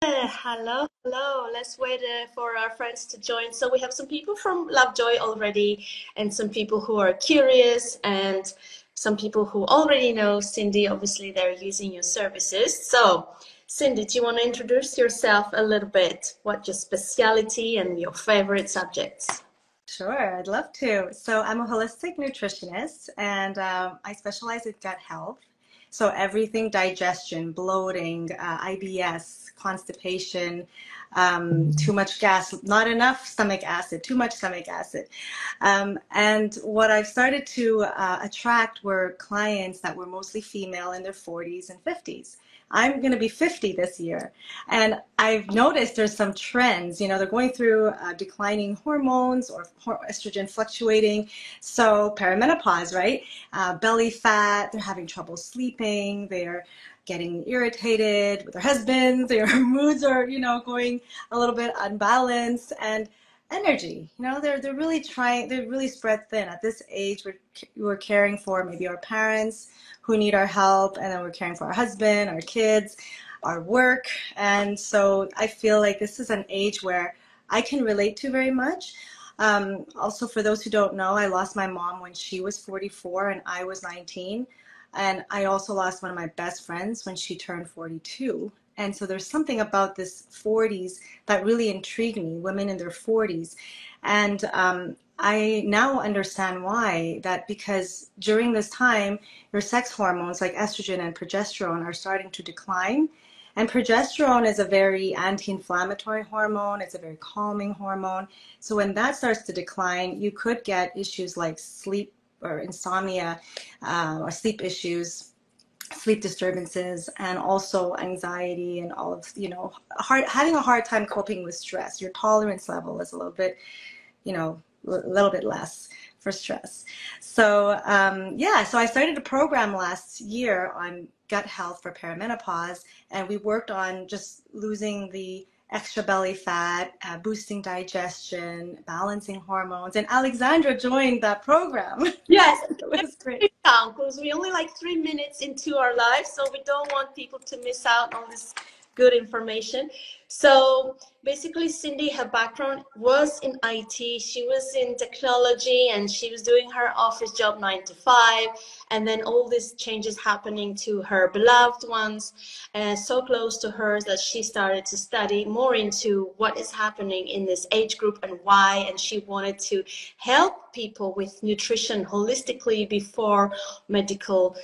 Hello, hello. Let's wait for our friends to join. So we have some people from LovJoy already, and some people who are curious, and some people who already know Cindy. Obviously, they're using your services. So, Cindy, do you want to introduce yourself a little bit? What your specialty and your favorite subjects? Sure, I'd love to. So I'm a holistic nutritionist and I specialize in gut health. So everything digestion, bloating, IBS, constipation, too much gas, not enough stomach acid, too much stomach acid. And what I've started to attract were clients that were mostly female in their 40s and 50s. I'm going to be 50 this year. And I've noticed there's some trends, they're going through declining hormones or estrogen fluctuating. So perimenopause, right? Belly fat, they're having trouble sleeping, they're getting irritated with their husbands, their moods are, going a little bit unbalanced, and energy, they're really trying, they're really spread thin. At this age, we're caring for maybe our parents who need our help, and then we're caring for our husband, our kids, our work. And so I feel like this is an age where I can relate to very much. Also, for those who don't know, I lost my mom when she was 44 and I was 19. And I also lost one of my best friends when she turned 42. And so there's something about this 40s that really intrigued me, women in their 40s. And I now understand why, that because during this time, your sex hormones like estrogen and progesterone are starting to decline. And progesterone is a very anti-inflammatory hormone. It's a very calming hormone. So when that starts to decline, you could get issues like sleep or insomnia, or sleep issues, sleep disturbances, and also anxiety, and all of, having a hard time coping with stress. Your tolerance level is a little bit, a little bit less for stress. So yeah, so I started a program last year on gut health for perimenopause, and we worked on just losing the extra belly fat, boosting digestion, balancing hormones, and Alexandra joined that program. Yes, It was great. because we only like 3 minutes into our lives, so we don't want people to miss out on this good information. So basically, Cindy, her background was in IT. She was in technology, and she was doing her office job 9 to 5. And then all these changes happening to her beloved ones, and so close to her, that she started to study more into what is happening in this age group and why. And she wanted to help people with nutrition holistically before medical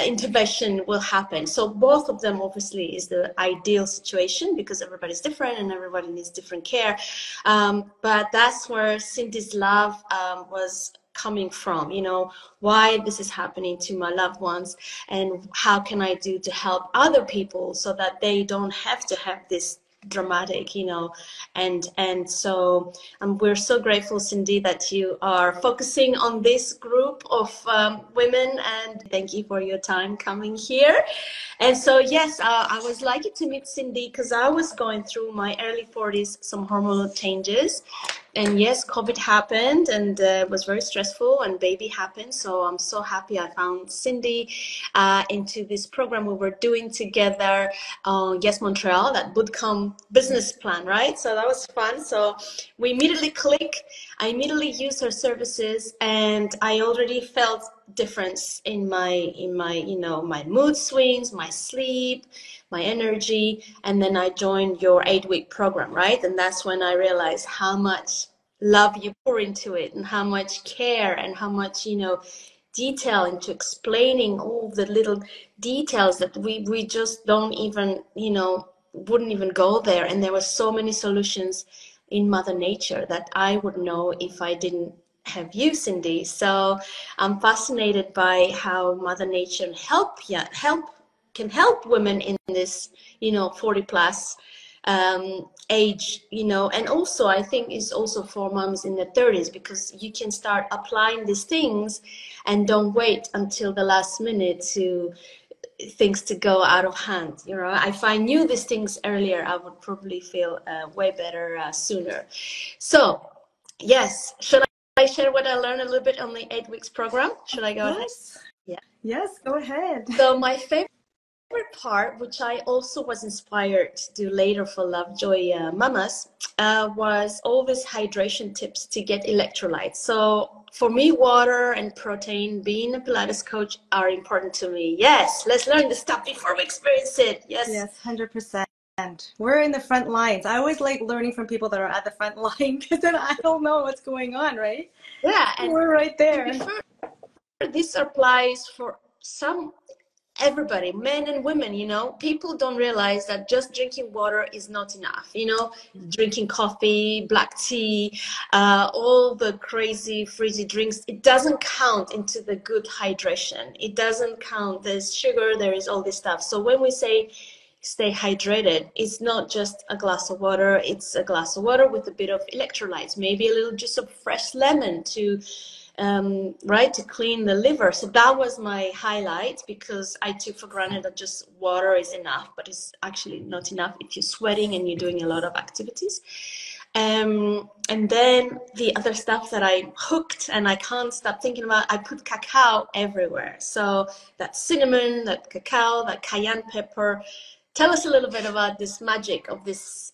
intervention will happen. So both of them obviously is the ideal situation, because everybody's different and everybody needs different care. But that's where Cindy's love was coming from, why this is happening to my loved ones, and how can I do to help other people so that they don't have to have this dramatic, and so we're so grateful, Cindy, that you are focusing on this group of women, and thank you for your time coming here. And so yes, I was lucky to meet Cindy because I was going through my early 40s, some hormonal changes. And yes, COVID happened, and it was very stressful, and baby happened. So I'm so happy I found Cindy into this program we were doing together on Yes Montreal, that bootcamp business plan, right? So that was fun. So we immediately click. I immediately used her services, and I already felt difference in my my mood swings, my sleep, my energy. And then I joined your 8-week program, right? And that's when I realized how much love you pour into it, and how much care, and how much detail into explaining all the little details that we just don't even wouldn't even go there. And there were so many solutions in Mother Nature that I would know if I didn't have you, Cindy. So I'm fascinated by how Mother Nature can help women in this 40 plus age, and also I think it's also for moms in their 30s, because you can start applying these things and don't wait until the last minute to things to go out of hand. If I knew these things earlier, I would probably feel way better sooner. So yes, should I share what I learned a little bit on the 8 weeks program? Should I go ahead? Yes. Yeah. Yes, go ahead. So my favorite part, which I also was inspired to do later for LovJoy Mamas, was all these hydration tips to get electrolytes. So for me, water and protein, being a Pilates coach, are important to me. Yes, let's learn the stuff before we experience it. Yes. Yes, 100%. We're in the front lines. I always like learning from people that are at the front line because then I don't know what's going on, right? Yeah, and we're right there. to be fair, this applies for everybody, men and women. People don't realize that just drinking water is not enough. Drinking coffee, black tea, all the crazy frizzy drinks, it doesn't count into the good hydration. It doesn't count. There's sugar, there is all this stuff. So when we say stay hydrated, it's not just a glass of water, it's a glass of water with a bit of electrolytes, maybe a little juice of fresh lemon to to clean the liver. So that was my highlight, because I took for granted that just water is enough, but it's actually not enough if you're sweating and you're doing a lot of activities. And then the other stuff that I hooked and I can't stop thinking about, I put cacao everywhere. So that cinnamon, that cacao, that cayenne pepper. Tell us a little bit about this magic of this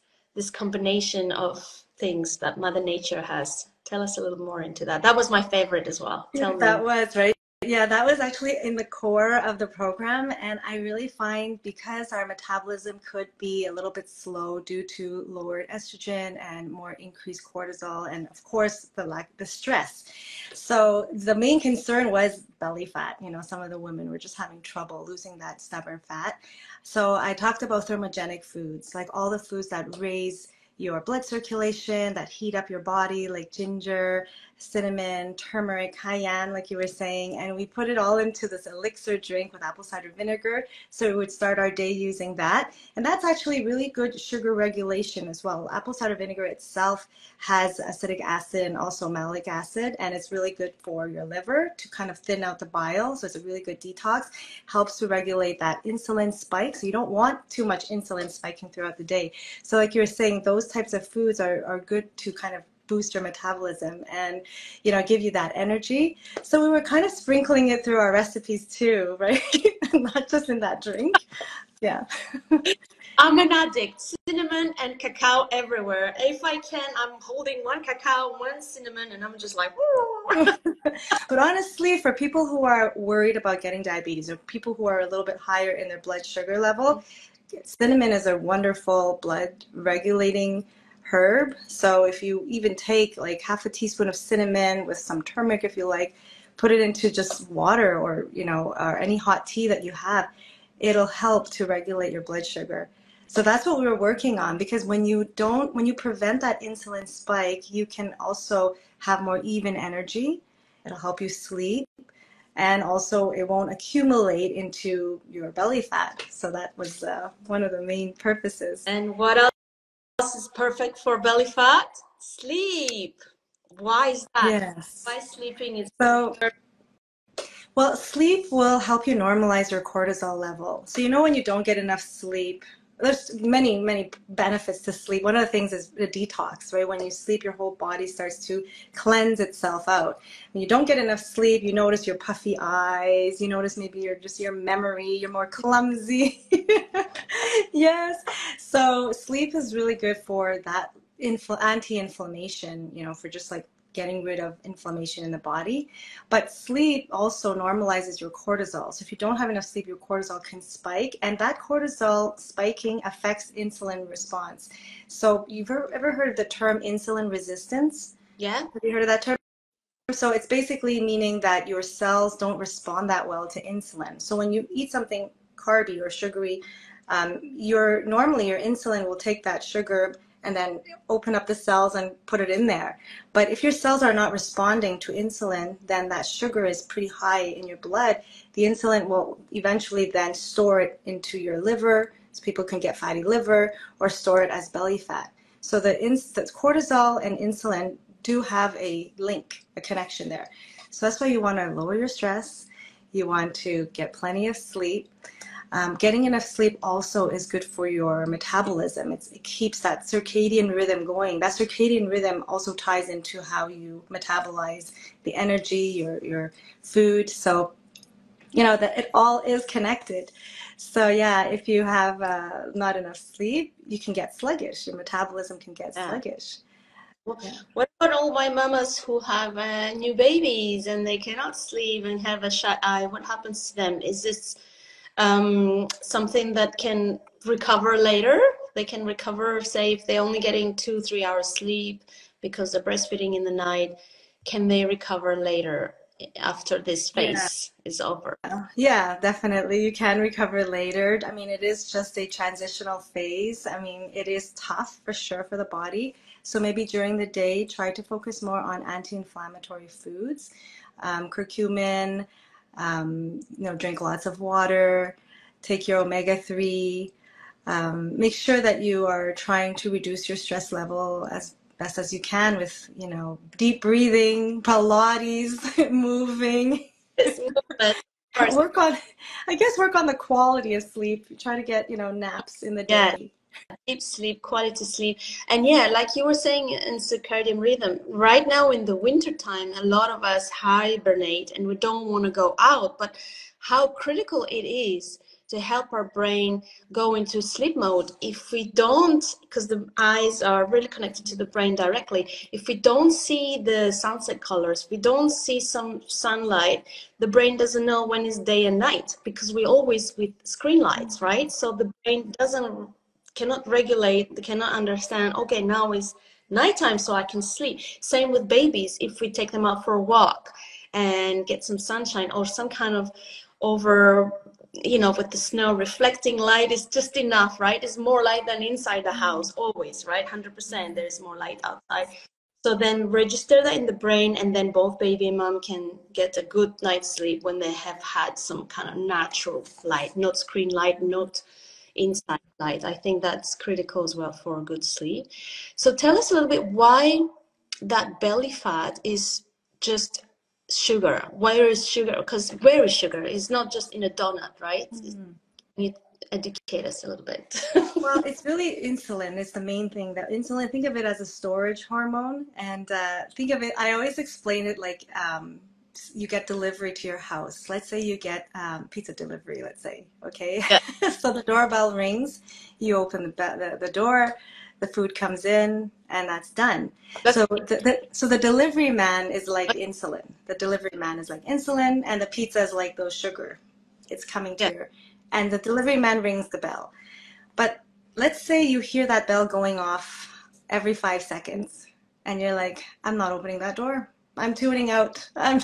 combination of things that Mother Nature has. Tell us a little more into that. That was my favorite as well. Tell me. That was right. Yeah, that was actually in the core of the program. And I really find, because our metabolism could be a little bit slow due to lowered estrogen and more increased cortisol, and of course the stress. So the main concern was belly fat. Some of the women were just having trouble losing that stubborn fat. So I talked about thermogenic foods, like all the foods that raise your blood circulation, that heat up your body, like ginger, cinnamon, turmeric, cayenne, like you were saying, and we put it all into this elixir drink with apple cider vinegar. So we would start our day using that. And that's actually really good sugar regulation as well. Apple cider vinegar itself has acetic acid and also malic acid, and it's really good for your liver to kind of thin out the bile. So it's a really good detox, helps to regulate that insulin spike. So you don't want too much insulin spiking throughout the day. So like you were saying, those types of foods are good to kind of boost your metabolism and give you that energy. So we were kind of sprinkling it through our recipes too, right? Not just in that drink. Yeah. I'm an addict. Cinnamon and cacao everywhere. If I can, I'm holding one cacao, one cinnamon, and I'm just like, woo. But honestly, for people who are worried about getting diabetes, or people who are a little bit higher in their blood sugar level, cinnamon is a wonderful blood regulating herb. So if you even take like half a teaspoon of cinnamon with some turmeric, if you like, put it into just water, or or any hot tea that you have, it'll help to regulate your blood sugar. So that's what we were working on, because when you prevent that insulin spike, you can also have more even energy. It'll help you sleep, and also it won't accumulate into your belly fat. So that was one of the main purposes. And what else is perfect for belly fat? Sleep. Why is that? Yes. Why sleeping is well, sleep will help you normalize your cortisol level. So when you don't get enough sleep, there's many benefits to sleep. One of the things is the detox, right? When you sleep, your whole body starts to cleanse itself out. When you don't get enough sleep, you notice your puffy eyes, you notice maybe your memory, you're more clumsy. Yes. So sleep is really good for that anti-inflammation, for just like getting rid of inflammation in the body. But sleep also normalizes your cortisol. So if you don't have enough sleep, your cortisol can spike, and that cortisol spiking affects insulin response. So you've ever heard of the term insulin resistance? Yeah. Have you heard of that term? So it's basically meaning that your cells don't respond that well to insulin. So when you eat something carby or sugary, normally your insulin will take that sugar and then open up the cells and put it in there. But if your cells are not responding to insulin, then that sugar is pretty high in your blood. The insulin will eventually then store it into your liver, so people can get fatty liver, or store it as belly fat. So the cortisol and insulin do have a link, a connection there. So that's why you want to lower your stress. You want to get plenty of sleep. Getting enough sleep also is good for your metabolism. It keeps that circadian rhythm going. That circadian rhythm also ties into how you metabolize the energy, your food. So, that it all is connected. So yeah, if you have not enough sleep, you can get sluggish. Your metabolism can get Yeah. sluggish. Yeah. What about all my mamas who have new babies and they cannot sleep and have a shut eye? What happens to them? Is this something that can recover later? They can recover, say, if they're only getting 2-3 hours sleep because they're breastfeeding in the night. Can they recover later after this Yeah. phase is over? Yeah, definitely. You can recover later. I mean, it is just a transitional phase. I mean, it is tough for sure for the body. So maybe during the day, try to focus more on anti-inflammatory foods, curcumin, drink lots of water, take your omega-3. Make sure that you are trying to reduce your stress level as best as you can with, deep breathing, Pilates, moving. This movement, of course. Work on, I guess, work on the quality of sleep. Try to get, naps in the Yeah. day. Deep sleep, quality sleep. And yeah, like you were saying in circadian rhythm, right now in the winter time, a lot of us hibernate and we don't want to go out, but how critical it is to help our brain go into sleep mode. If we don't, because the eyes are really connected to the brain directly, if we don't see the sunset colors, we don't see some sunlight, the brain doesn't know when it's day and night because we always with screen lights, right? So the brain cannot regulate, cannot understand, okay, now is nighttime so I can sleep. Same with babies. If we take them out for a walk and get some sunshine or some kind of over, with the snow reflecting light is just enough, right? It's more light than inside the house, always, right? 100%, there's more light outside. So then register that in the brain, and then both baby and mom can get a good night's sleep when they have had some kind of natural light, not screen light, not inside light. I think that's critical as well for a good sleep. So tell us a little bit why that belly fat is just sugar. Where is sugar? Because where is sugar? It's not just in a donut, right? You educate us a little bit. Well, it's really insulin is the main thing. That insulin, think of it as a storage hormone, and think of it. I always explain it like you get delivery to your house. Let's say you get pizza delivery. Let's say, okay. Yeah. So the doorbell rings, you open the door, the food comes in, and that's done. So the delivery man is like insulin. The delivery man is like insulin, and the pizza is like those sugar. It's coming to your, and the delivery man rings the bell. But let's say you hear that bell going off every 5 seconds, and you're like, I'm not opening that door. I'm tuning out. I'm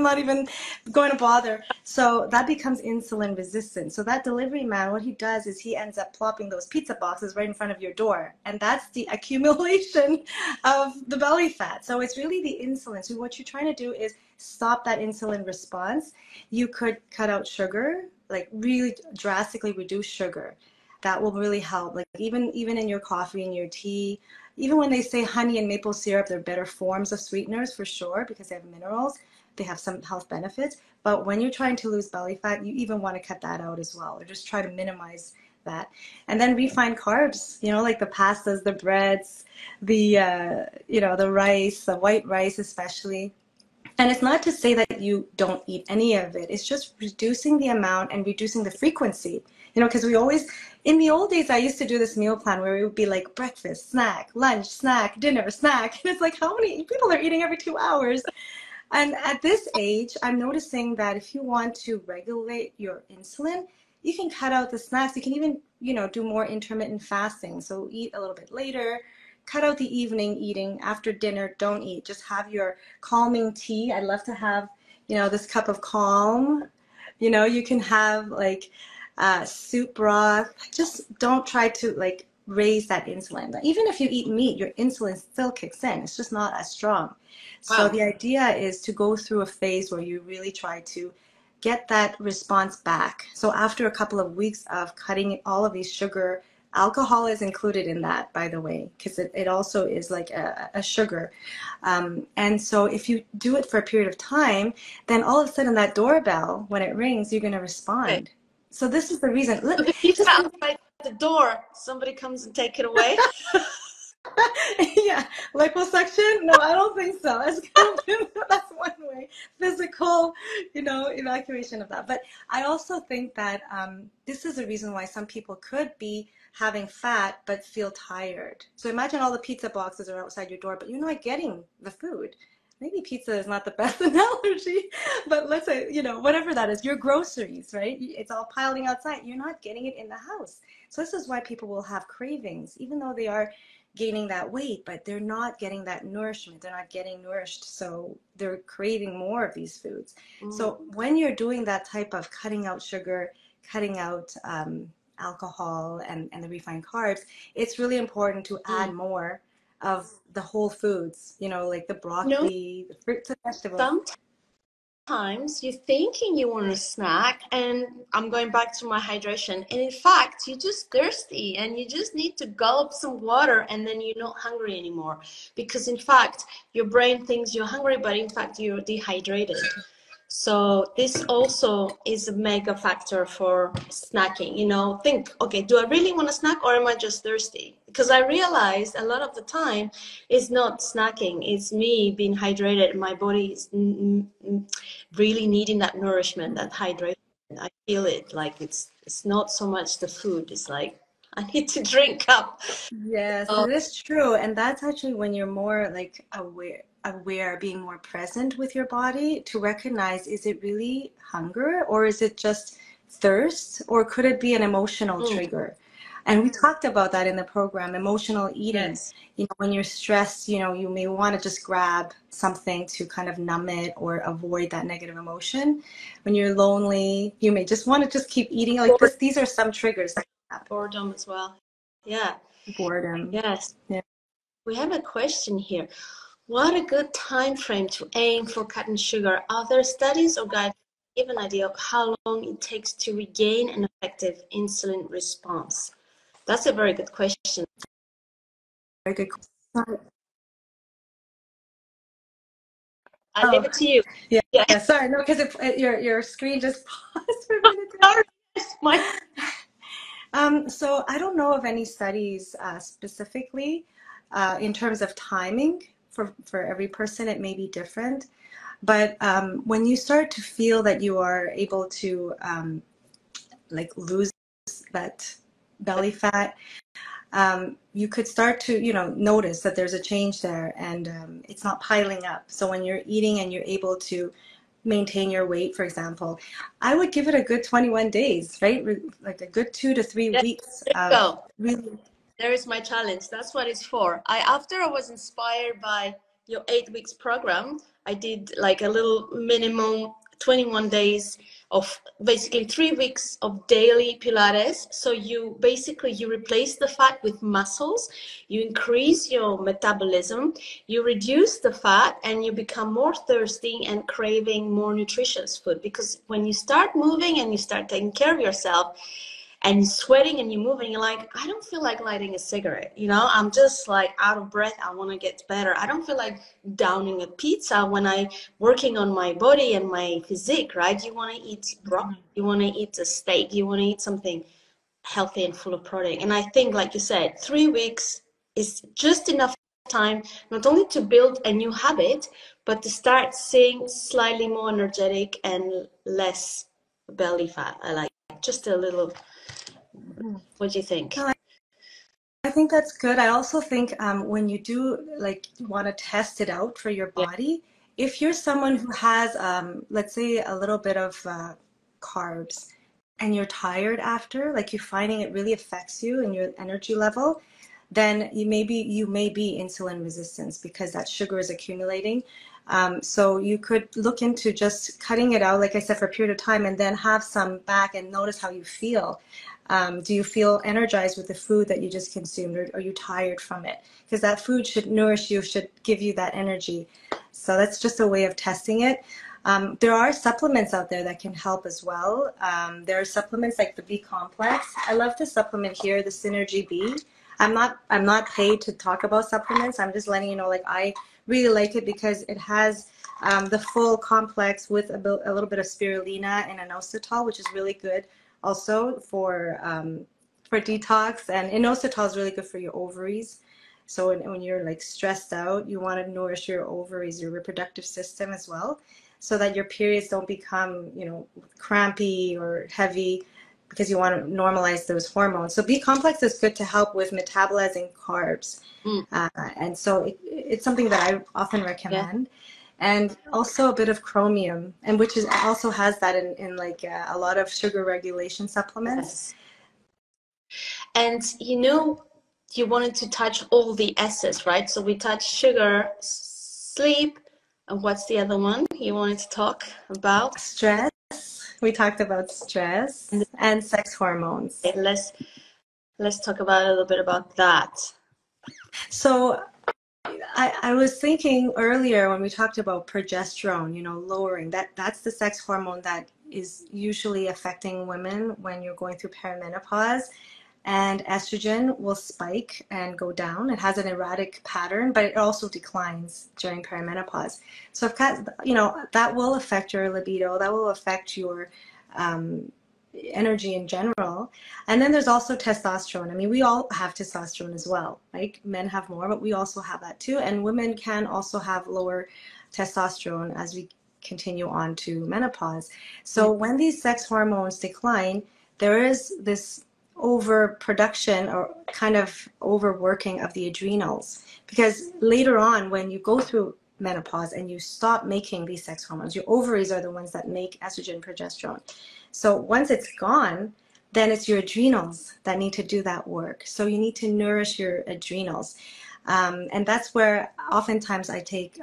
not even going to bother. So that becomes insulin resistant. So that delivery man, what he does is he ends up plopping those pizza boxes right in front of your door. And that's the accumulation of the belly fat. So it's really the insulin. So what you're trying to do is stop that insulin response. You could cut out sugar, like really drastically reduce sugar. That will really help. Like even in your coffee and your tea, even when they say honey and maple syrup, they're better forms of sweeteners for sure because they have minerals. They have some health benefits. But when you're trying to lose belly fat, you even want to cut that out as well, or just try to minimize that. And then refined carbs, like the pastas, the breads, the the rice, the white rice especially. And it's not to say that you don't eat any of it. It's just reducing the amount and reducing the frequency. Because we always, in the old days, I used to do this meal plan where it would be like breakfast, snack, lunch, snack, dinner, snack. And it's like, how many people are eating every 2 hours? And at this age, I'm noticing that if you want to regulate your insulin, you can cut out the snacks. You can even, do more intermittent fasting. So eat a little bit later. Cut out the evening eating. After dinner, don't eat. Just have your calming tea. I'd love to have, this cup of calm. You can have like soup broth. Just don't try to like raise that insulin. Even if you eat meat, your insulin still kicks in. It's just not as strong. So the idea is to go through a phase where you really try to get that response back. So after a couple of weeks of cutting all of these sugar, alcohol is included in that, by the way, because it also is like a sugar. And so if you do it for a period of time, then all of a sudden that doorbell, when it rings, you're going to respond. Okay. So this is the reason. So the pizza outside the door, somebody comes and take it away. Yeah, liposuction? No, I don't think so. That's one way. Physical, evacuation of that. But I also think that this is a reason why some people could be having fat but feel tired. So imagine all the pizza boxes are outside your door, but you're not getting the food. Maybe pizza is not the best analogy, but let's say, whatever that is, your groceries, right? It's all piling outside. You're not getting it in the house. So this is why people will have cravings, even though they are gaining that weight, but they're not getting that nourishment. They're not getting nourished. So they're craving more of these foods. So when you're doing that type of cutting out sugar, cutting out alcohol and the refined carbs, it's really important to add more of the whole foods, like the No, broccoli, the fruits and vegetables. sometimes you're thinking you want a snack, and I'm going back to my hydration, and in fact you're just thirsty and you just need to gulp some water, and then you're not hungry anymore, because in fact your brain thinks you're hungry, but in fact you're dehydrated. So this also is a mega factor for snacking. Think, okay, do I really want a snack, or am I just thirsty? Because I realized a lot of the time it's not snacking, it's me being hydrated. My body is really needing that nourishment, that hydration. I feel it, like it's not so much the food. It's like I need to drink up. Yes, it is true. And that's actually when you're more like aware, being more present with your body to recognize, is it really hunger or is it just thirst, or could it be an emotional trigger? And we talked about that in the program, emotional eating. Yes. When you're stressed, you may want to just grab something to kind of numb it or avoid that negative emotion. When you're lonely, you may just want to just keep eating like this. These are some triggers that happen. Boredom as well. Yeah. Boredom. Yes. Yeah. We have a question here. What a good time frame to aim for cutting sugar. Are there studies or guidelines to give an idea of how long it takes to regain an effective insulin response? That's a very good question. Very good question. I leave Oh, it to you. yeah. Yeah. Yeah. Sorry, no, because your screen just paused for a minute. Sorry. Yes, my So I don't know of any studies specifically in terms of timing for every person. It may be different, but when you start to feel that you are able to like lose that belly fat, you could start to, notice that there's a change there, and it's not piling up. So when you're eating and you're able to maintain your weight, for example, I would give it a good 21 days, right? Like a good 2 to 3 yes, weeks there you of go. really. There is my challenge. That's what it's for. After I was inspired by your 8 weeks program, I did like a little minimum 21 days of basically 3 weeks of daily Pilates. So you replace the fat with muscles, you increase your metabolism, you reduce the fat, and you become more thirsty and craving more nutritious food. Because when you start moving and you start taking care of yourself, and sweating and you're moving, you're like, I don't feel like lighting a cigarette. I'm just like out of breath. I want to get better. I don't feel like downing a pizza when I working on my body and my physique, right? You want to eat broth, you want to eat a steak, you want to eat something healthy and full of protein. And I think, like you said, 3 weeks is just enough time, not only to build a new habit, but to start seeing slightly more energetic and less belly fat. I like just a little. What do you think? No, I think that's good. I also think when you do like want to test it out for your Yeah. body, if you're someone who has, let's say, a little bit of carbs and you're tired after, like you're finding it really affects you and your energy level, then you may be insulin resistance because that sugar is accumulating. So you could look into just cutting it out, like I said, for a period of time, and then have some back and notice how you feel. Do you feel energized with the food that you just consumed, or are you tired from it? Because that food should nourish you, should give you that energy. So that's just a way of testing it. There are supplements out there that can help as well. There are supplements like the B complex. I love the supplement here, the Synergy B. I'm not paid to talk about supplements. I'm just letting you know, like, I really like it because it has the full complex with a little bit of spirulina and inositol, which is really good also for detox. And inositol is really good for your ovaries. So when you're like stressed out, you want to nourish your ovaries, your reproductive system as well, so that your periods don't become, you know, crampy or heavy, because you want to normalize those hormones. So B complex is good to help with metabolizing carbs. Mm. And so it's something that I often Yeah. recommend. And also a bit of chromium, and which is also has that in like a lot of sugar regulation supplements. Yes. And you know, you wanted to touch all the S's, right? So we touched sugar, sleep, and what's the other one you wanted to talk about? Stress. We talked about stress and sex hormones. Okay, let's talk about a little bit about that. So I was thinking earlier when we talked about progesterone, you know, lowering that's the sex hormone that is usually affecting women when you're going through perimenopause. And estrogen will spike and go down. It has an erratic pattern, but it also declines during perimenopause. So if you know, that will affect your libido, that will affect your energy in general. And then there's also testosterone. I mean, we all have testosterone as well. Like men have more, but we also have that too. And women can also have lower testosterone as we continue on to menopause. So when these sex hormones decline, there is this overproduction or kind of overworking of the adrenals, because later on when you go through menopause and you stop making these sex hormones, your ovaries are the ones that make estrogen, progesterone. So once it's gone, then it's your adrenals that need to do that work. So you need to nourish your adrenals. And that's where oftentimes I take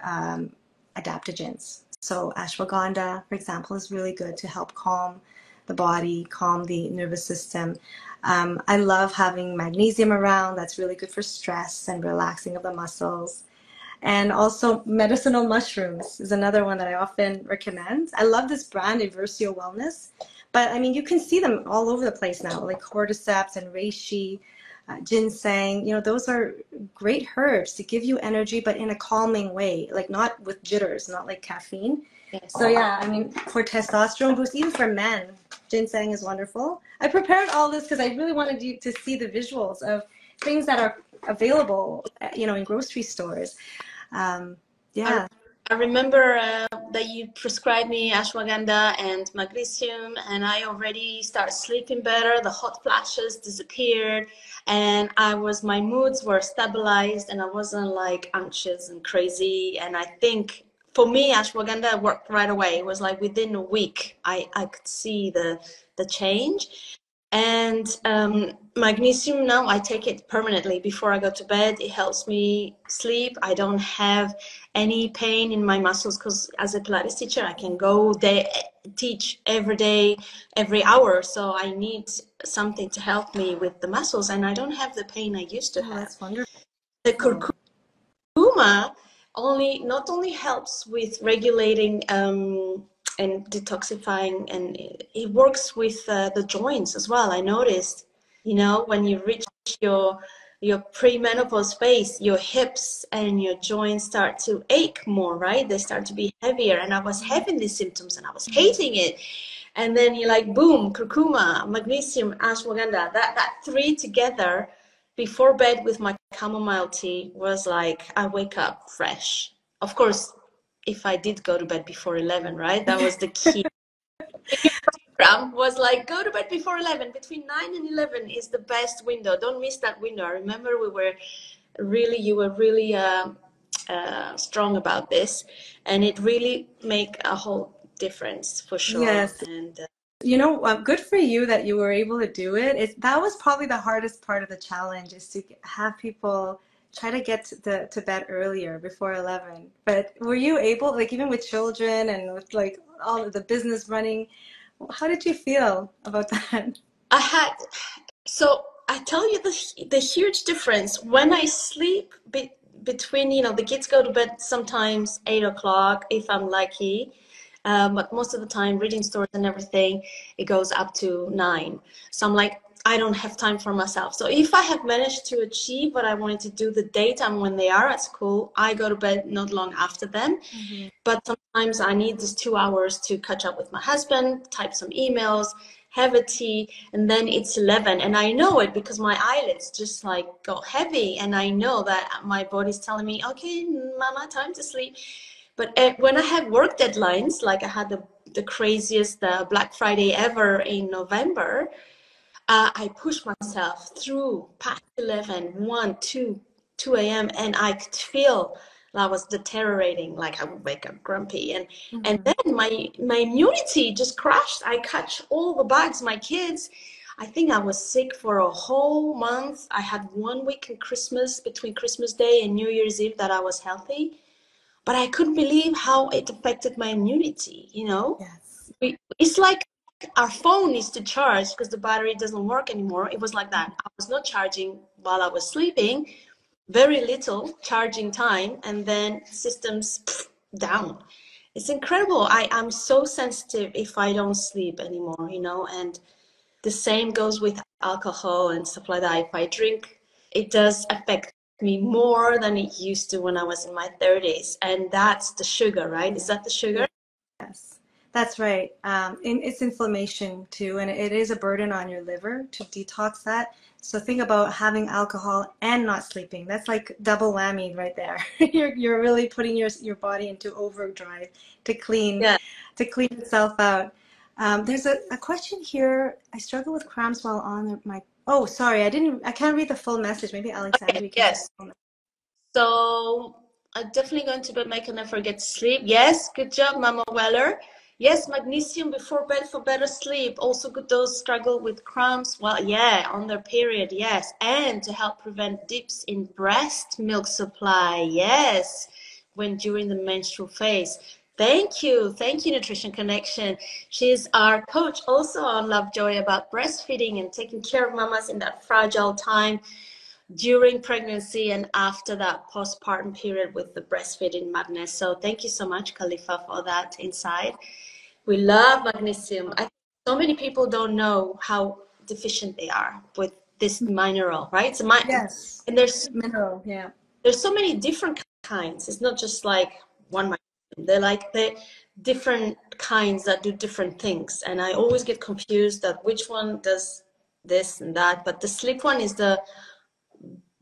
adaptogens. So ashwagandha, for example, is really good to help calm the body, calm the nervous system. I love having magnesium around. That's really good for stress and relaxing of the muscles. And also medicinal mushrooms is another one that I often recommend. I love this brand, Eversio Wellness. But I mean, you can see them all over the place now, like cordyceps and reishi, ginseng. You know, those are great herbs to give you energy, but in a calming way, like not with jitters, not like caffeine. Yes. So yeah, I mean, for testosterone boost, even for men, ginseng is wonderful. I prepared all this because I really wanted you to see the visuals of things that are available, you know, in grocery stores. Yeah. I remember that you prescribed me ashwagandha and magnesium, and I already started sleeping better. The hot flashes disappeared, and my moods were stabilized, and I wasn't like anxious and crazy. And I think for me, ashwagandha worked right away. It was like within a week, I could see the change. And magnesium now I take it permanently before I go to bed. It helps me sleep. I don't have any pain in my muscles because as a Pilates teacher, I can go teach every day, every hour. So I need something to help me with the muscles, and I don't have the pain I used to have. That's wonderful. The curcuma not only helps with regulating and detoxifying, and it works with the joints as well. I noticed, you know, when you reach your premenopause phase, your hips and your joints start to ache more, right? They start to be heavier, and I was having these symptoms and I was hating it. And then you're like, boom, curcuma, magnesium, ashwagandha, that three together before bed with my chamomile tea was like, I wake up fresh. Of course, if I did go to bed before 11, right? That was the key. Program was like, go to bed before 11. Between 9 and 11 is the best window. Don't miss that window. I remember you were really strong about this, and it really make a whole difference for sure. Yes. And you know, good for you that you were able to do it. That was probably the hardest part of the challenge, is to have people try to get to bed earlier before 11. But were you able, like even with children and with like all of the business running, how did you feel about that? So I tell you the huge difference when I sleep between, you know, the kids go to bed sometimes 8 o'clock if I'm lucky, but most of the time reading stories and everything, it goes up to 9. So I'm like, I don't have time for myself. So if I have managed to achieve what I wanted to do the daytime when they are at school, I go to bed not long after them. But sometimes I need these 2 hours to catch up with my husband, type some emails, have a tea, and then it's 11. And I know it because my eyelids just like got heavy. And I know that my body's telling me, okay, mama, time to sleep. But when I have work deadlines, like I had the craziest Black Friday ever in November, I pushed myself through past 11, 1, 2, 2 a.m. and I could feel I was deteriorating, like I would wake up grumpy. And then my immunity just crashed. I catch all the bugs, my kids. I think I was sick for a whole month. I had 1 week in Christmas, between Christmas Day and New Year's Eve, that I was healthy. But I couldn't believe how it affected my immunity, you know? Yes. It's like our phone needs to charge because the battery doesn't work anymore. It was like that. I was not charging while I was sleeping, very little charging time, and then systems down. It's incredible. I'm so sensitive if I don't sleep anymore, you know, and the same goes with alcohol and stuff like that. If I drink, it does affect me more than it used to when I was in my 30s. And that's the sugar, right? Is that the sugar? Yes, that's right. It's inflammation too, and it is a burden on your liver to detox that. So think about having alcohol and not sleeping. That's like double whammy right there. You're really putting your body into overdrive to clean Yeah. itself out. There's a question here. I struggle with cramps while on my. Oh, sorry, I can't read the full message. Maybe Alexandra, you can read Yes. the full message. So I'm definitely going to bed, make an effort, get to sleep. Yes, good job, Mama Weller. Yes, magnesium before bed for better sleep. Also good those struggle with cramps. Well, yeah, on their period, yes. And to help prevent dips in breast milk supply, yes, when during the menstrual phase. Thank you. Thank you, Nutrition Connection. She's our coach also on LovJoy about breastfeeding and taking care of mamas in that fragile time during pregnancy and after that postpartum period with the breastfeeding madness. So thank you so much, Khalifa, for that insight. We love magnesium. I think so many people don't know how deficient they are with this mineral, right? Yes, And mineral. Yeah. there's so many different kinds. It's not just like one magnesium. They're like the different kinds that do different things. And I always get confused that which one does this and that. But the sleep one is the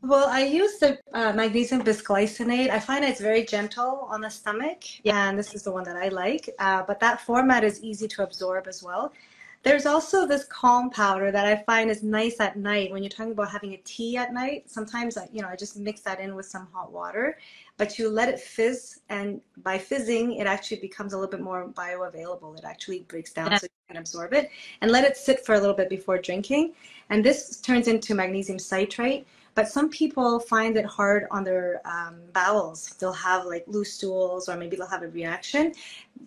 Well, I use the magnesium bisglycinate. I find it's very gentle on the stomach, yeah. and this is the one that I like. But that format is easy to absorb as well. There's also this calm powder that I find is nice at night when you're talking about having a tea at night. Sometimes, I just mix that in with some hot water, but you let it fizz, and by fizzing, it actually becomes a little bit more bioavailable. It actually breaks down so you can absorb it, and let it sit for a little bit before drinking. And this turns into magnesium citrate. But some people find it hard on their bowels. They'll have like loose stools, or maybe they'll have a reaction.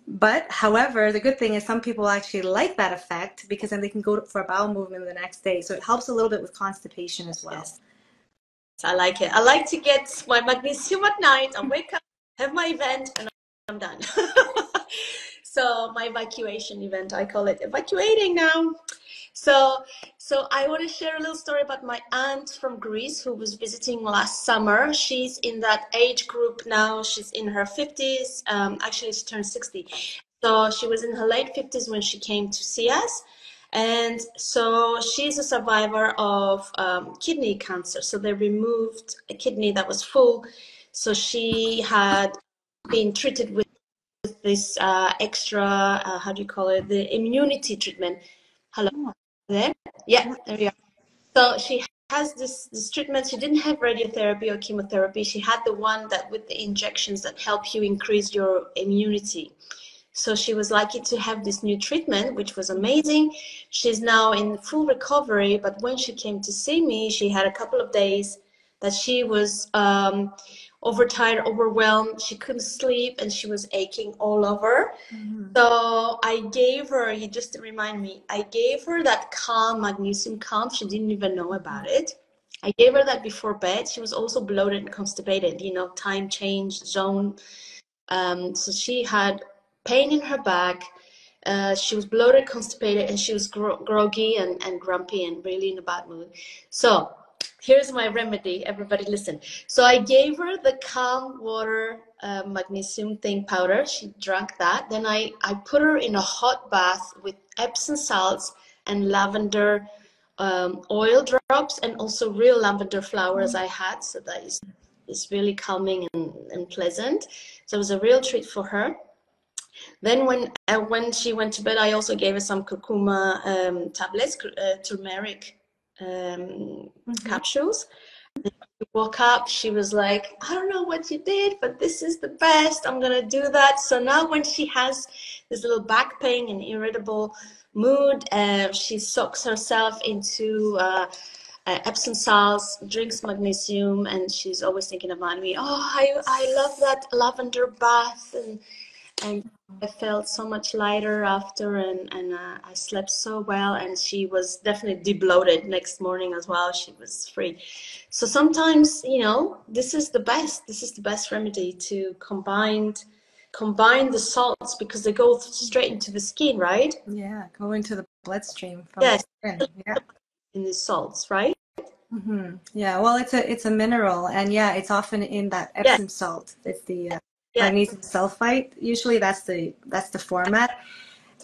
But however, the good thing is some people actually like that effect because then they can go for a bowel movement the next day. So it helps a little bit with constipation as well. Yes. I like it. I like to get my magnesium at night. I wake up, have my event, and I'm done. So my evacuation event, I call it evacuating now. So I want to share a little story about my aunt from Greece who was visiting last summer. She's in that age group now. She's in her 50s. Actually, she turned 60. So she was in her late 50s when she came to see us. And so she's a survivor of kidney cancer. So they removed a kidney that was full. So she had been treated with this extra, how do you call it, the immunity treatment. Hello, there? Yeah, there you are. So she has this treatment. She didn't have radiotherapy or chemotherapy. She had the one that with the injections that help you increase your immunity. So she was lucky to have this new treatment, which was amazing. She's now in full recovery, but when she came to see me, she had a couple of days that she was overtired, overwhelmed. She couldn't sleep and she was aching all over. So I gave her, you just to remind me, I gave her that calm, magnesium calm. She didn't even know about it. I gave her that before bed. She was also bloated and constipated, time change zone. So she had pain in her back. She was bloated, constipated, and she was groggy and grumpy and really in a bad mood. So here's my remedy. Everybody listen. So I gave her the calm water magnesium thing powder. She drank that. Then I put her in a hot bath with Epsom salts and lavender oil drops, and also real lavender flowers I had. So that is really calming and pleasant. So it was a real treat for her. Then when she went to bed, I also gave her some curcuma tablets, turmeric capsules. She woke up, she was like, I don't know what you did, but this is the best. I'm going to do that. So now when she has this little back pain and irritable mood, she soaks herself into Epsom salts, drinks magnesium, and she's always thinking about me. Oh, I love that lavender bath, and I felt so much lighter after, and I slept so well, and she was definitely debloated next morning as well. She was free. So sometimes, you know, this is the best remedy, to combine the salts, because they go straight into the skin, right? Yeah, go into the bloodstream from Yes, the skin. Yeah. in the salts, right? Yeah, well, it's a mineral, and yeah, it's often in that Yeah, Epsom salt. It's the yeah, magnesium sulfite. Usually, that's the format.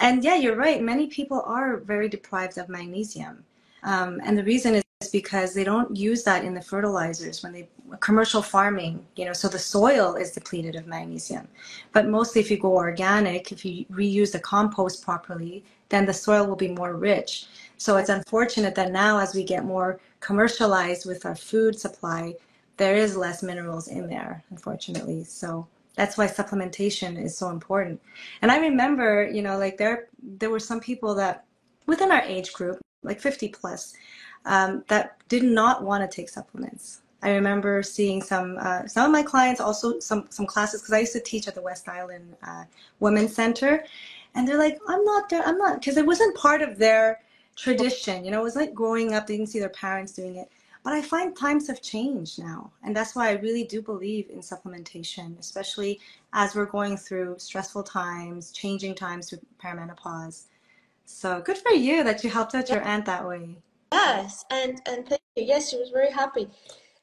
And yeah, you're right. Many people are very deprived of magnesium, and the reason is because they don't use that in the fertilizers when they commercial farming. You know, so the soil is depleted of magnesium. But mostly, if you go organic, if you reuse the compost properly, then the soil will be more rich. So it's unfortunate that now, as we get more commercialized with our food supply, there is less minerals in there, unfortunately. So that's why supplementation is so important. And I remember, you know, like there were some people that within our age group, like 50 plus, that did not want to take supplements. I remember seeing some of my clients, also some classes, because I used to teach at the West Island Women's Center, and they're like, I'm not, because it wasn't part of their tradition. You know, it was like growing up, they didn't see their parents doing it. But I find times have changed now. And that's why I really do believe in supplementation, especially as we're going through stressful times, changing times through perimenopause. So good for you that you helped out your aunt that way. yes, and thank you. Yes, she was very happy.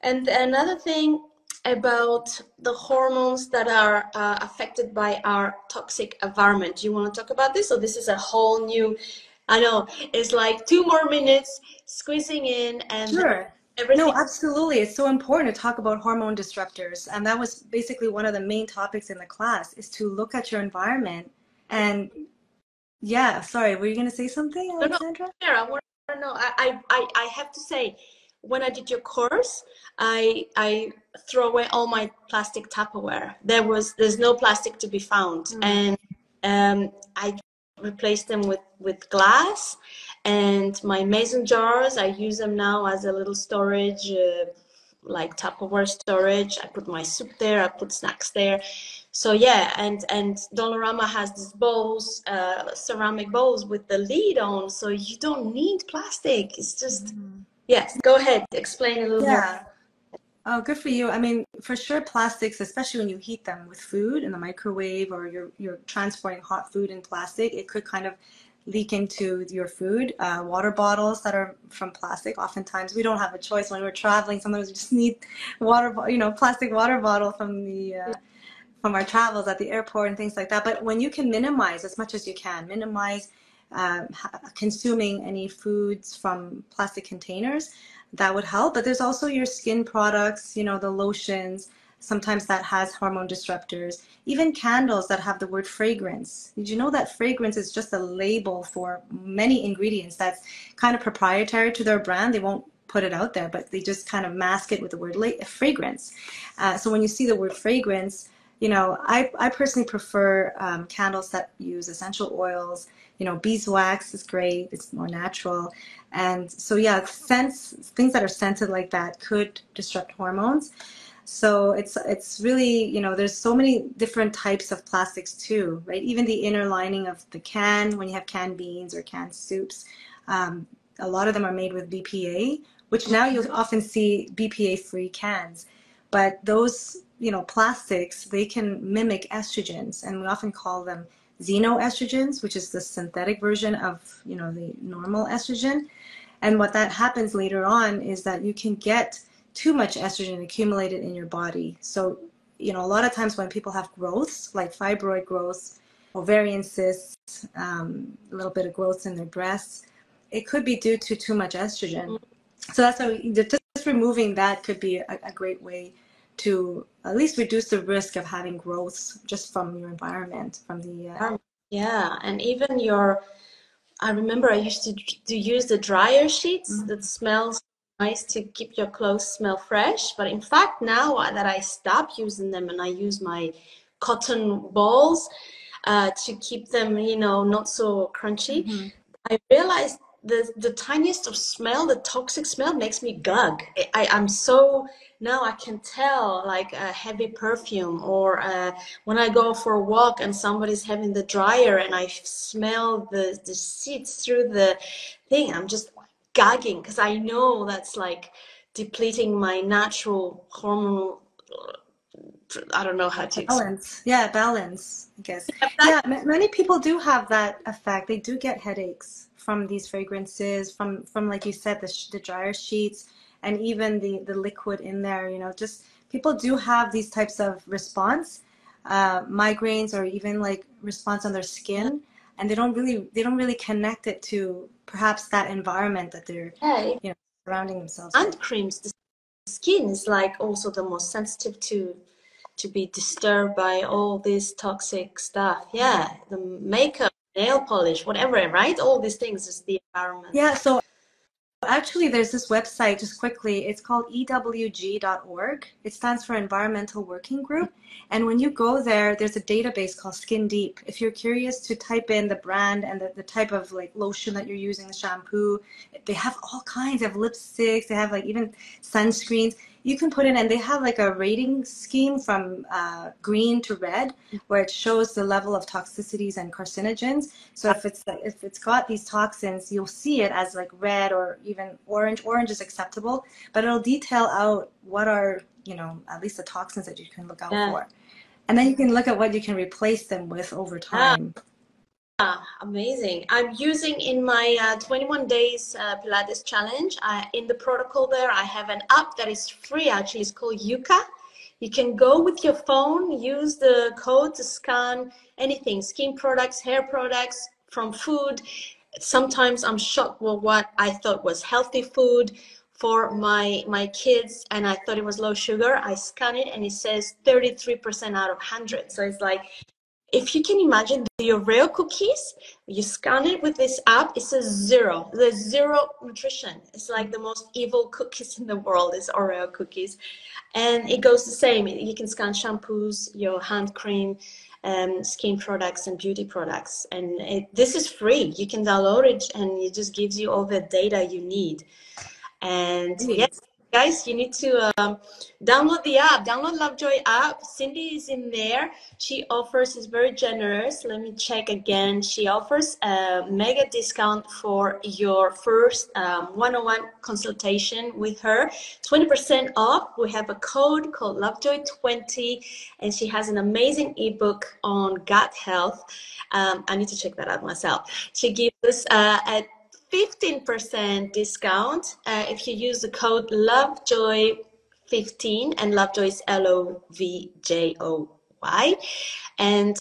And another thing about the hormones that are affected by our toxic environment. Do you want to talk about this? So this is a whole new, I know, it's like 2 more minutes squeezing in, and then Sure. No, everything. absolutely. It's so important to talk about hormone disruptors. And that was basically one of the main topics in the class, is to look at your environment. And yeah, sorry, were you going to say something, No, no, Alexandra? Sarah, I want to know. I have to say, when I did your course, I throw away all my plastic Tupperware. There's no plastic to be found, and I replaced them with glass. And my mason jars, I use them now as a little storage, like Tupperware storage. I put my soup there, I put snacks there. So yeah, and Dollarama has these bowls, ceramic bowls with the lid on, so you don't need plastic. It's just, yes, go ahead, explain a little more. Yeah. Oh, good for you. I mean, for sure, plastics, especially when you heat them with food in the microwave, or you're transporting hot food in plastic, it could kind of leak into your food. Water bottles that are from plastic, oftentimes we don't have a choice when we're traveling. Sometimes we just need plastic water bottle from our travels at the airport and things like that. But when you can minimize as much as you can, minimize consuming any foods from plastic containers, that would help. But there's also your skin products, you know, the lotions, sometimes that has hormone disruptors, even candles that have the word fragrance. Did you know that fragrance is just a label for many ingredients that's kind of proprietary to their brand? They won't put it out there, but they just kind of mask it with the word fragrance. So when you see the word fragrance, you know, I personally prefer candles that use essential oils. You know, beeswax is great. It's more natural. And so, yeah, things that are scented like that could disrupt hormones. So it's really, you know, there's so many different types of plastics too, right? Even the inner lining of the can, when you have canned beans or canned soups, a lot of them are made with BPA, which now you'll often see BPA-free cans. But those, you know, plastics, they can mimic estrogens, and we often call them xenoestrogens, which is the synthetic version of, you know, the normal estrogen. And what that happens later on is that you can get too much estrogen accumulated in your body. So, you know, a lot of times when people have growths, like fibroid growths, ovarian cysts, a little bit of growths in their breasts, it could be due to too much estrogen. So that's why just removing that could be a great way to at least reduce the risk of having growths just from your environment, from the yeah, and even I remember I used to use the dryer sheets that smells nice to keep your clothes smell fresh. But in fact, now that I stopped using them and I use my cotton balls to keep them, you know, not so crunchy, I realized the tiniest of smell, the toxic smell, makes me gag. I'm so now I can tell like a heavy perfume or when I go for a walk and somebody's having the dryer and I smell the sheets through the thing, I'm just gagging because I know that's like depleting my natural hormonal. I don't know how to explain. balance. Yeah, balance, I guess. Yeah, many people do have that effect. They do get headaches from these fragrances, from like you said, the dryer sheets, and even the liquid in there. You know, just people do have these types of response, migraines, or even like response on their skin, and they don't really connect it to perhaps that environment that they're, Yeah, you know, surrounding themselves with. and creams. The skin is like also the most sensitive to be disturbed by all this toxic stuff. Yeah, the makeup, nail polish, whatever, right? All these things is the environment. Yeah, so actually, there's this website, just quickly, it's called EWG.org. It stands for Environmental Working Group. And when you go there, there's a database called Skin Deep. If you're curious to type in the brand and the type of like lotion that you're using, the shampoo, they have all kinds of lipsticks, they have like even sunscreens. You can put in, and they have like a rating scheme from green to red, where it shows the level of toxicities and carcinogens. So if it's got these toxins, you'll see it as like red or even orange. Orange is acceptable, but it'll detail out what are, you know, at least the toxins that you can look out for. And then you can look at what you can replace them with over time. Amazing. I'm using in my 21 days Pilates challenge. In the protocol there, I have an app that is free actually. It's called Yuka. You can go with your phone, use the code to scan anything, skin products, hair products, from food. Sometimes I'm shocked with what I thought was healthy food for my kids, and I thought it was low sugar. I scan it and it says 33% out of 100. So it's like, if you can imagine the Oreo cookies, you scan it with this app, it says zero. There's zero nutrition. It's like the most evil cookies in the world is Oreo cookies. And it goes the same. You can scan shampoos, your hand cream, skin products and beauty products. And this is free. You can download it and it just gives you all the data you need. And yes, guys, you need to download the app, download LovJoy app. Cindy is in there. She offers, is very generous. Let me check again. She offers a mega discount for your first one-on-one consultation with her. 20% off. We have a code called LovJoy20, and she has an amazing ebook on gut health. I need to check that out myself. She gives us a 15% discount if you use the code LovJoy15, and LovJoy is LovJoy. And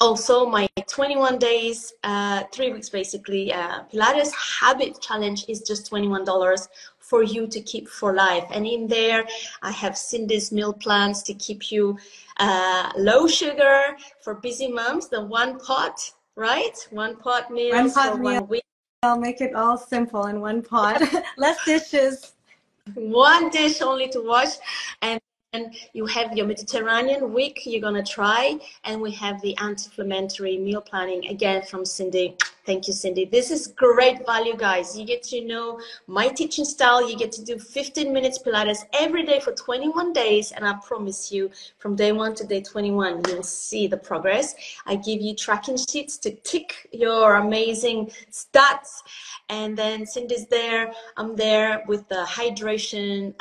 also my 21 days, 3 weeks basically, Pilates Habit Challenge is just $21 for you to keep for life. And in there, I have Cindy's meal plans to keep you low sugar for busy moms, the one pot. Right? One pot meals for 1 week. I'll make it all simple in one pot. Less dishes. One dish only to wash. And you have your Mediterranean week you're going to try. And we have the anti-inflammatory meal planning again from Cindy. Thank you, Cindy. This is great value, guys. You get to know my teaching style. You get to do 15 minutes Pilates every day for 21 days. And I promise you, from day 1 to day 21, you'll see the progress. I give you tracking sheets to tick your amazing stats. And then Cindy's there. I'm there with the hydration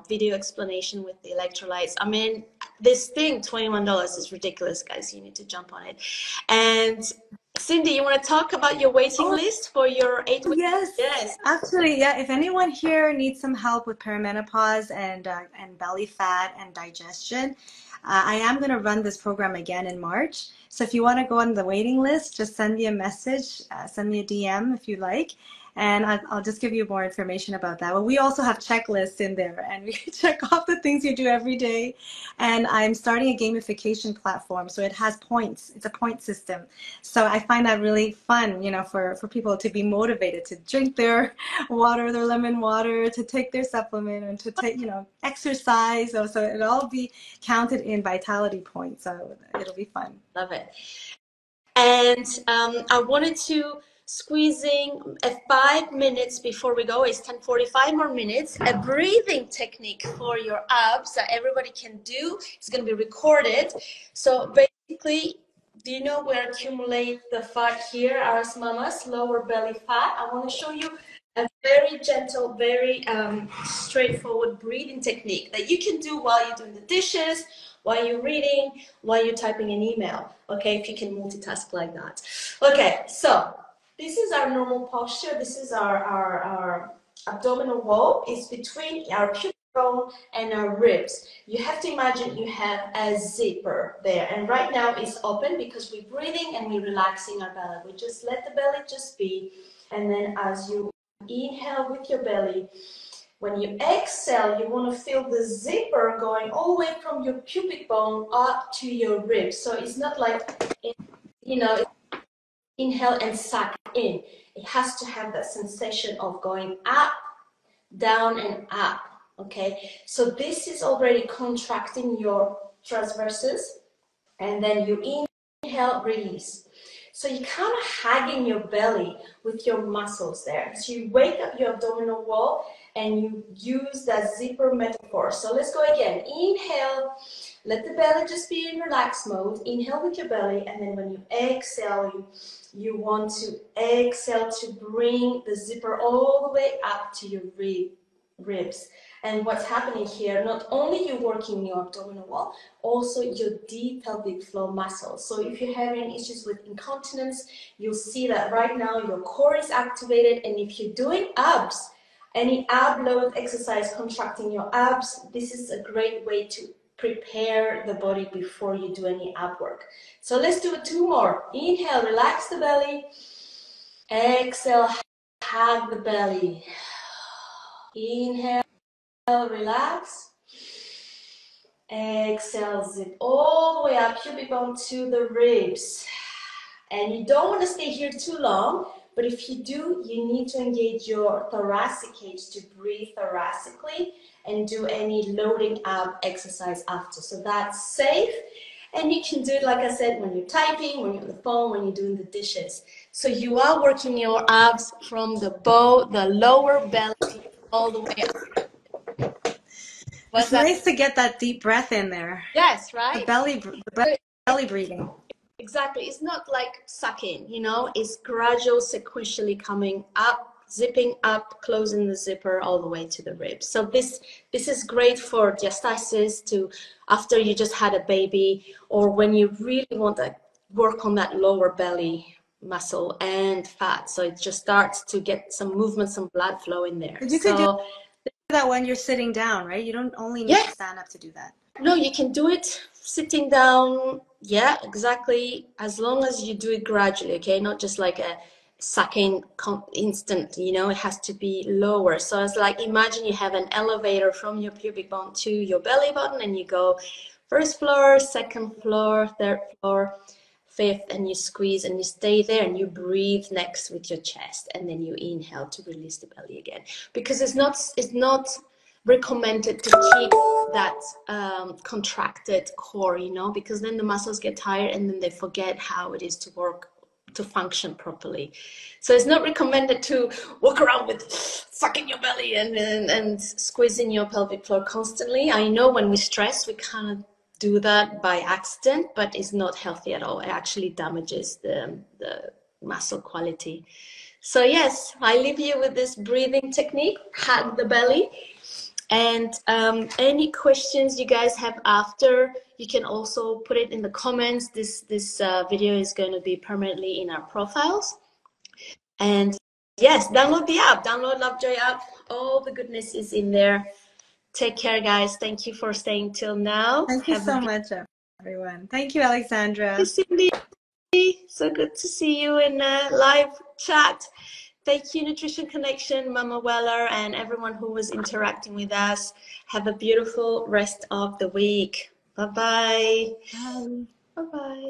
video explanation with the electrolytes. I mean, this thing, $21 is ridiculous, guys. You need to jump on it. And Cindy, you want to talk about your waiting Oh, list for your 8 weeks? yes. Yes. Actually, yeah. If anyone here needs some help with perimenopause and belly fat and digestion, I am going to run this program again in March. So if you want to go on the waiting list, just send me a message, send me a DM if you like, and I'll just give you more information about that. But we also have checklists in there, and we check off the things you do every day. And I'm starting a gamification platform, so it has points. It's a point system. So I find that really fun, you know, for people to be motivated to drink their water, their lemon water, to take their supplement, and to take, you know, exercise. So it'll all be counted in vitality points. So it'll be fun. Love it. And I wanted to squeeze in 5 minutes before we go. It's 10:45 more minutes. A breathing technique for your abs that everybody can do. It's going to be recorded. So basically, do you know where accumulate the fat here? As mamas, lower belly fat. I want to show you a very gentle, very straightforward breathing technique that you can do while you're doing the dishes, while you're reading, while you're typing an email, okay, if you can multitask like that. Okay, so this is our normal posture. This is our abdominal wall. It's between our pubic bone and our ribs. You have to imagine you have a zipper there, and right now it's open because we're breathing and we're relaxing our belly. We just let the belly just be, and then as you inhale with your belly, when you exhale, you want to feel the zipper going all the way from your pubic bone up to your ribs. So it's not like, you know, inhale and suck in. It has to have that sensation of going up, down, and up. Okay, so this is already contracting your transverses, and then you inhale, release. So you're kind of hugging your belly with your muscles there. So you wake up your abdominal wall and you use that zipper metaphor. So let's go again. Inhale, let the belly just be in relaxed mode. Inhale with your belly, and then when you exhale, you want to exhale to bring the zipper all the way up to your ribs. And what's happening here, not only you're working your abdominal wall, also your deep pelvic floor muscles. So if you're having issues with incontinence, you'll see that right now your core is activated. And if you're doing abs, any ab load exercise contracting your abs, this is a great way to prepare the body before you do any ab work. So let's do 2 more. Inhale, relax the belly. Exhale, hug the belly. Inhale, relax. Exhale, zip all the way up, pubic bone to the ribs. And you don't want to stay here too long, but if you do, you need to engage your thoracic cage to breathe thoracically and do any loading up exercise after. So that's safe. And you can do it, like I said, when you're typing, when you're on the phone, when you're doing the dishes. So you are working your abs from the lower belly all the way up. It's nice to get that deep breath in there. Yes, The right? belly breathing. Exactly. It's not like sucking, you know, it's gradual, sequentially coming up, zipping up, closing the zipper all the way to the ribs. So this is great for diastasis, to after you just had a baby, or when you really want to work on that lower belly muscle and fat. So it just starts to get some movement, some blood flow in there. You could do that when you're sitting down, right? You don't only need to stand up to do that. No, you can do it sitting down. Yeah, exactly. As long as you do it gradually, okay? Not just like a sucking instant, you know, it has to be lower. So it's like, imagine you have an elevator from your pubic bone to your belly button, and you go first floor, second floor, third floor, fifth, and you squeeze and you stay there and you breathe next with your chest, and then you inhale to release the belly again. Because it's not recommended to keep that contracted core, you know, because then the muscles get tired and then they forget how it is to work, to function properly. So it's not recommended to walk around with sucking your belly and squeezing your pelvic floor constantly. I know when we stress, we kind of do that by accident, but it's not healthy at all. It actually damages the muscle quality. So yes, I leave you with this breathing technique, hug the belly. And any questions you guys have after, you can also put it in the comments. This video is going to be permanently in our profiles. And yes, download the app, download LovJoy app. All the goodness is in there. Take care, guys. Thank you for staying till now. Thank you so much, everyone. Thank you, Alexandra. Cindy. So good to see you in a live chat. Thank you, Nutrition Connection, Mama Weller, and everyone who was interacting with us. Have a beautiful rest of the week. Bye-bye. Bye. Bye-bye.